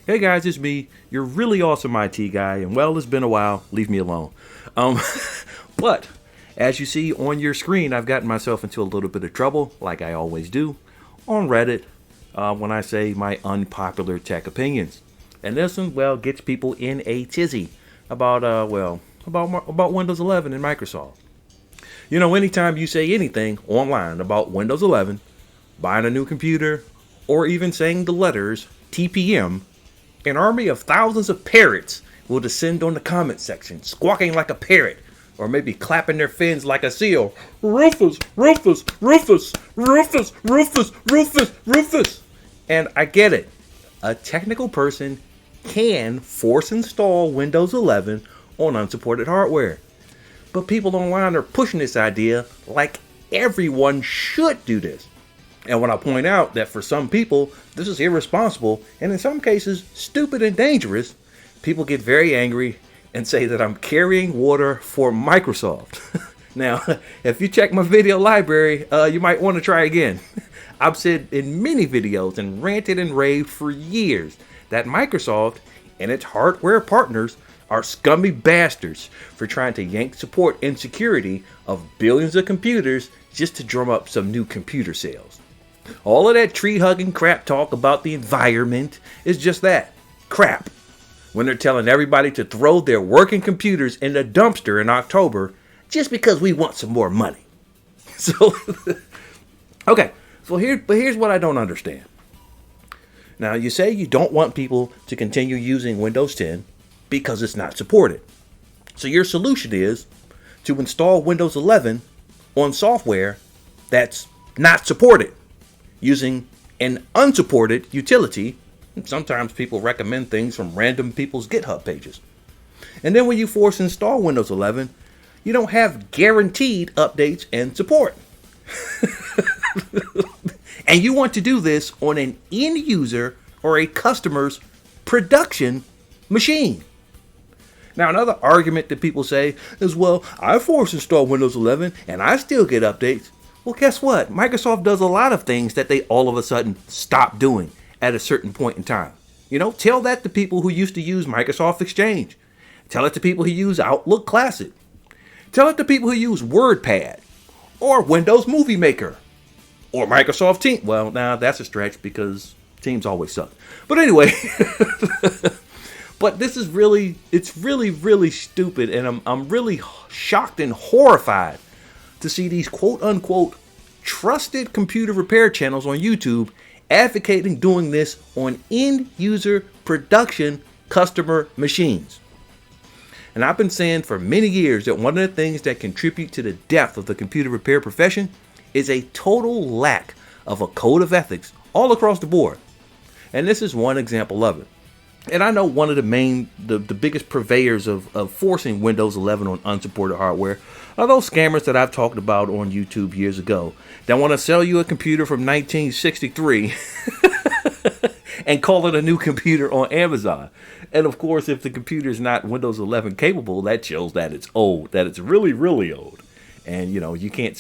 Hey guys, it's me, your really awesome IT guy, and well, it's been a while, leave me alone. Um, but, as you see on your screen, I've gotten myself into a little bit of trouble, like I always do, on Reddit, when I say my unpopular tech opinions. And this one, well, gets people in a tizzy about, about Windows 11 and Microsoft. You know, anytime you say anything online about Windows 11, buying a new computer, or even saying the letters TPM, an army of thousands of parrots will descend on the comment section, squawking like a parrot, or maybe clapping their fins like a seal. Rufus, Rufus, Rufus, Rufus, Rufus, Rufus, Rufus. And I get it. A technical person can force install Windows 11 on unsupported hardware. But people online are pushing this idea like everyone should do this. And when I point out that for some people, this is irresponsible and in some cases stupid and dangerous, people get very angry and say that I'm carrying water for Microsoft. Now, if you check my video library, you might want to try again. I've said in many videos and ranted and raved for years that Microsoft and its hardware partners are scummy bastards for trying to yank support and security of billions of computers just to drum up some new computer sales. All of that tree-hugging crap talk about the environment is just that, crap. When they're telling everybody to throw their working computers in the dumpster in October just because we want some more money. So, okay, so here's what I don't understand. Now, you say you don't want people to continue using Windows 10 because it's not supported. So your solution is to install Windows 11 on software that's not supported, using an unsupported utility. Sometimes people recommend things from random people's GitHub pages. And then when you force install Windows 11, you don't have guaranteed updates and support. And you want to do this on an end user or a customer's production machine. Now, another argument that people say is, well, I force install Windows 11 and I still get updates. Well, guess what? Microsoft does a lot of things that they all of a sudden stop doing at a certain point in time. You know, tell that to people who used to use Microsoft Exchange. Tell it to people who use Outlook Classic. Tell it to people who use WordPad or Windows Movie Maker or Microsoft Teams. Well, now that's a stretch because Teams always suck. But anyway, but this is really stupid, and I'm really shocked and horrified to see these quote-unquote trusted computer repair channels on YouTube advocating doing this on end-user production customer machines. And I've been saying for many years that one of the things that contribute to the death of the computer repair profession is a total lack of a code of ethics all across the board. And this is one example of it. And I know one of the biggest purveyors of forcing Windows 11 on unsupported hardware are those scammers that I've talked about on YouTube years ago that want to sell you a computer from 1963 and call it a new computer on Amazon. And of course, if the computer is not Windows 11 capable, that shows that it's old, that it's really, really old. And you know, you can't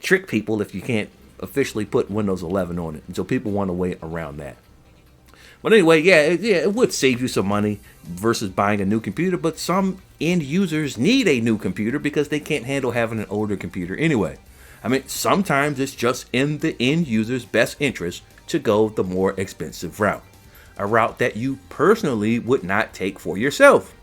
trick people if you can't officially put Windows 11 on it. And so people want to wait around that. But anyway, it would save you some money versus buying a new computer, but some end users need a new computer because they can't handle having an older computer anyway. I mean, sometimes it's just in the end user's best interest to go the more expensive route, a route that you personally would not take for yourself.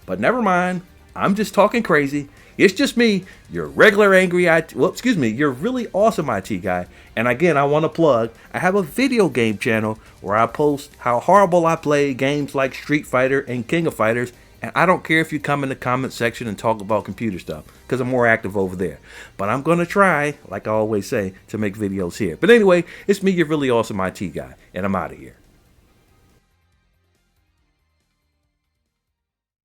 But never mind, I'm just talking crazy. It's just me, your regular angry your really awesome IT guy. And again, I want to plug, I have a video game channel where I post how horrible I play games like Street Fighter and King of Fighters. And I don't care if you come in the comment section and talk about computer stuff, because I'm more active over there. But I'm going to try, like I always say, to make videos here. But anyway, it's me, your really awesome IT guy, and I'm out of here.